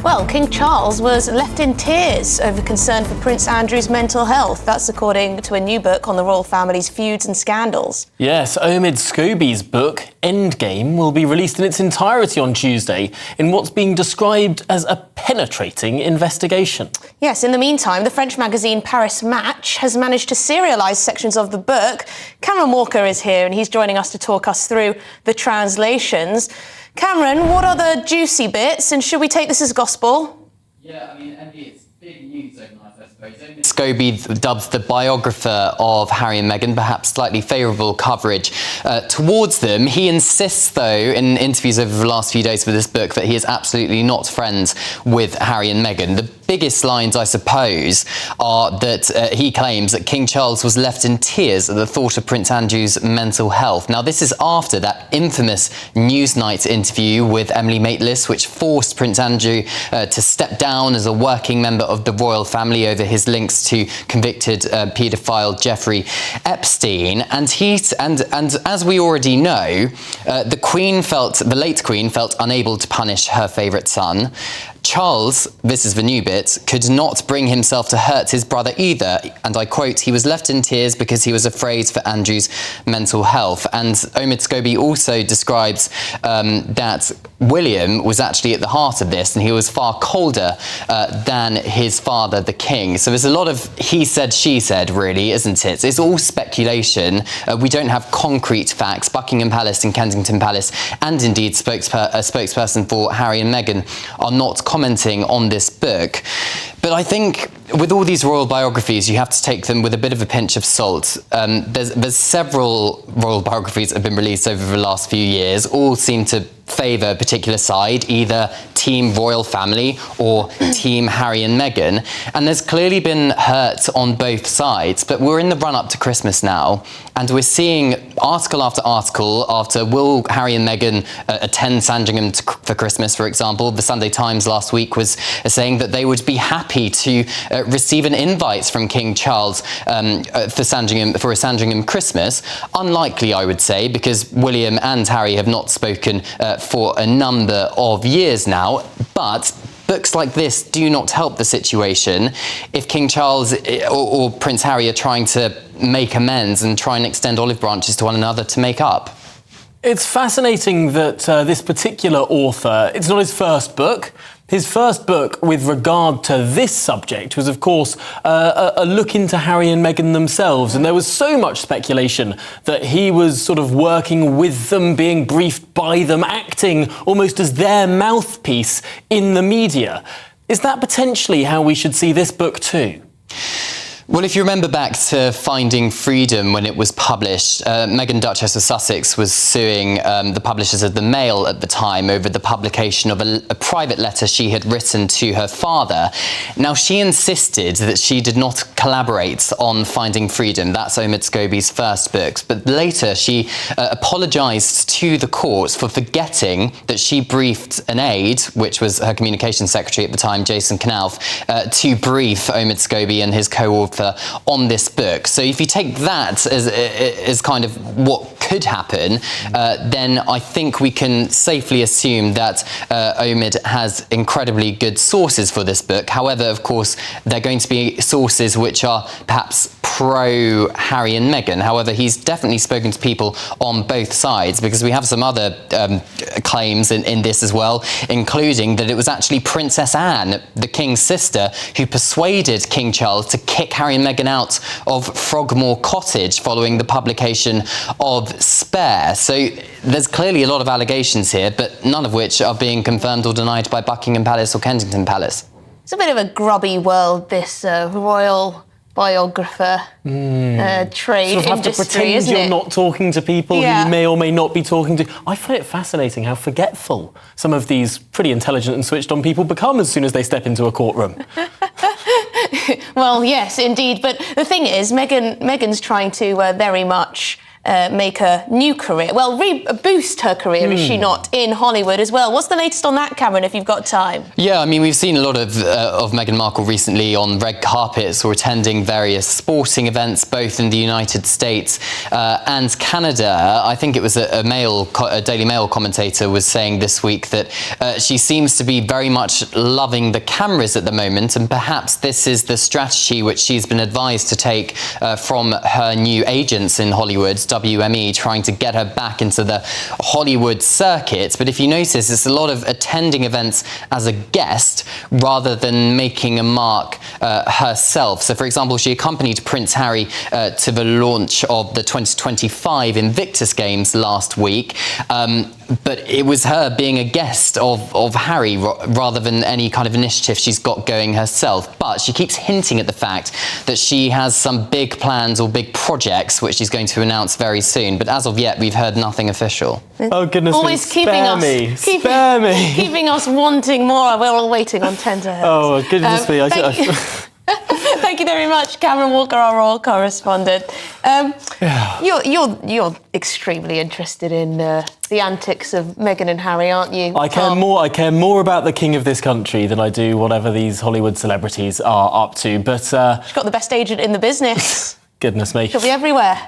Well, King Charles was left in tears over concern for Prince Andrew's mental health. That's according to a new book on the royal family's feuds and scandals. Yes, Omid Scobie's book, Endgame, will be released in its entirety on Tuesday in what's being described as a penetrating investigation. Yes, in the meantime, the French magazine Paris Match has managed to serialise sections of the book. Cameron Walker is here and he's joining us to talk us through the translations. Cameron, what are the juicy bits, and should we take this as gospel? Yeah, I mean, Andy, it's big news overnight, I suppose. Omid Scobie dubbed the biographer of Harry and Meghan, perhaps slightly favourable coverage towards them. He insists, though, in interviews over the last few days for this book, that he is absolutely not friends with Harry and Meghan. The biggest lines, I suppose, are that he claims that King Charles was left in tears at the thought of Prince Andrew's mental health. Now, this is after that infamous Newsnight interview with Emily Maitlis, which forced Prince Andrew to step down as a working member of the royal family over his links to convicted paedophile Jeffrey Epstein. And as we already know, the late Queen felt unable to punish her favourite son. Charles, this is the new bit, could not bring himself to hurt his brother either. And I quote, he was left in tears because he was afraid for Andrew's mental health. And Omid Scobie also describes that William was actually at the heart of this, and he was far colder than his father, the king. So there's a lot of he said, she said, really, isn't it? It's all speculation. We don't have concrete facts. Buckingham Palace and Kensington Palace, and indeed a spokesperson for Harry and Meghan, are not commenting on this book. But I think with all these royal biographies, you have to take them with a bit of a pinch of salt. There's several royal biographies that have been released over the last few years. All seem to favour a particular side, either Team Royal Family or Team Harry and Meghan. And there's clearly been hurt on both sides. But we're in the run-up to Christmas now, and we're seeing article after article after will Harry and Meghan attend Sandringham for Christmas, for example. The Sunday Times last week was saying that they would be happy to receive an invite from King Charles for a Sandringham Christmas. Unlikely, I would say, because William and Harry have not spoken for a number of years now. But books like this do not help the situation if King Charles or Prince Harry are trying to make amends and try and extend olive branches to one another to make up. It's fascinating that this particular author, it's not his first book. His first book with regard to this subject was, of course, a look into Harry and Meghan themselves. And there was so much speculation that he was sort of working with them, being briefed by them, acting almost as their mouthpiece in the media. Is that potentially how we should see this book too? Well, if you remember back to Finding Freedom when it was published, Meghan, Duchess of Sussex was suing the publishers of the Mail at the time over the publication of a private letter she had written to her father. Now, she insisted that she did not collaborate on Finding Freedom. That's Omid Scobie's first book. But later, she apologised to the court for forgetting that she briefed an aide, which was her communications secretary at the time, Jason Knauf, to brief Omid Scobie and his co-author on this book. So if you take that as kind of what could happen, then I think we can safely assume that Omid has incredibly good sources for this book. However, of course, they're going to be sources which are perhaps pro Harry and Meghan. However, he's definitely spoken to people on both sides, because we have some other claims in this as well, including that it was actually Princess Anne, the King's sister, who persuaded King Charles to kick Harry and Meghan out of Frogmore Cottage following the publication of Spare. So there's clearly a lot of allegations here, but none of which are being confirmed or denied by Buckingham Palace or Kensington Palace. It's a bit of a grubby world, this royal biographer trade sort of have industry, to pretend isn't you're it? not talking to people who you may or may not be talking to. I find it fascinating how forgetful some of these pretty intelligent and switched on people become as soon as they step into a courtroom. Well, yes, indeed. But the thing is, Meghan's trying to very much make a new career. Well, boost her career, is she not, in Hollywood as well? What's the latest on that, Cameron, if you've got time? Yeah, I mean, we've seen a lot of Meghan Markle recently on red carpets or attending various sporting events, both in the United States and Canada. I think it was a Daily Mail commentator was saying this week that she seems to be very much loving the cameras at the moment, and perhaps this is the strategy which she's been advised to take from her new agents in Hollywood, WME, trying to get her back into the Hollywood circuit. But if you notice, it's a lot of attending events as a guest rather than making a mark herself. So, for example, she accompanied Prince Harry to the launch of the 2025 Invictus Games last week. But it was her being a guest of Harry rather than any kind of initiative she's got going herself. But she keeps hinting at the fact that she has some big plans or big projects which she's going to announce very soon. But as of yet, we've heard nothing official. Oh, goodness me. Always keeping us wanting more. We're all waiting on tenterhooks. Oh, goodness me. Thank you very much, Cameron Walker, our royal correspondent. You're extremely interested in the antics of Meghan and Harry, aren't you? I care more about the king of this country than I do whatever these Hollywood celebrities are up to. But she's got the best agent in the business. Goodness me. She'll be everywhere.